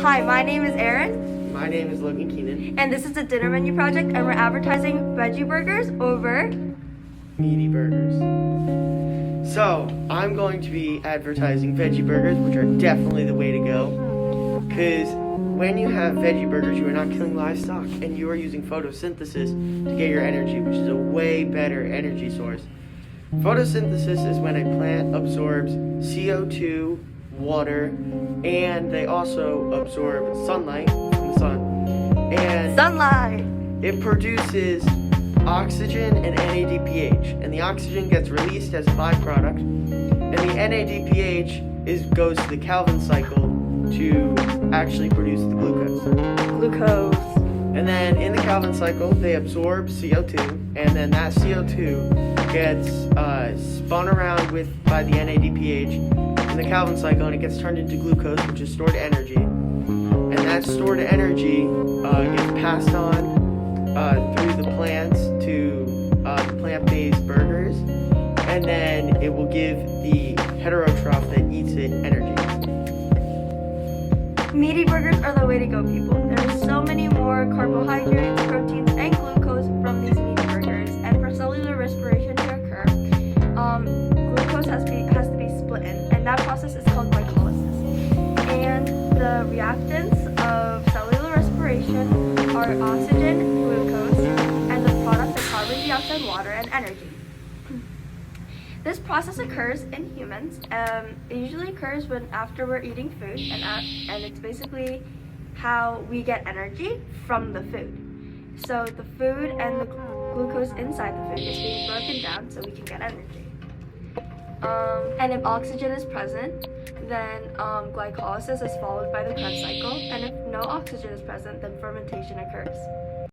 Hi, my name is Erin. My name is Logan Keenan. And this is the dinner menu project, and we're advertising veggie burgers over Meaty burgers. So, I'm going to be advertising veggie burgers, which are definitely the way to go. Because when you have veggie burgers, you are not killing livestock, and you are using photosynthesis to get your energy, which is a way better energy source. Photosynthesis is when a plant absorbs CO2, water, and they also absorb sunlight from the sun. And sunlight. it produces oxygen and NADPH, and the oxygen gets released as a byproduct, and the NADPH goes to the Calvin cycle to actually produce the Glucose. and then in the Calvin cycle they absorb CO2, and then that CO2 gets spun around by the NADPH in the Calvin cycle, and it gets turned into glucose, which is stored energy, and that stored energy gets passed on through the plants to the plant-based burgers, and then it will give the heterotroph that eats it energy. Meaty burgers are the way to go, people. There's so many more carbohydrates, proteins, and glucose from these meaty burgers, and for cellular respiration to occur, glucose has to be split in, and that process is called glycolysis. And the reactants of cellular respiration are oxygen, glucose, and the product of carbon dioxide, water, and energy. This process occurs in humans. It usually occurs after we're eating food, and it's basically how we get energy from the food. So the food and the glucose inside the food is being broken down so we can get energy. And if oxygen is present, then glycolysis is followed by the Krebs cycle, and if no oxygen is present, then fermentation occurs.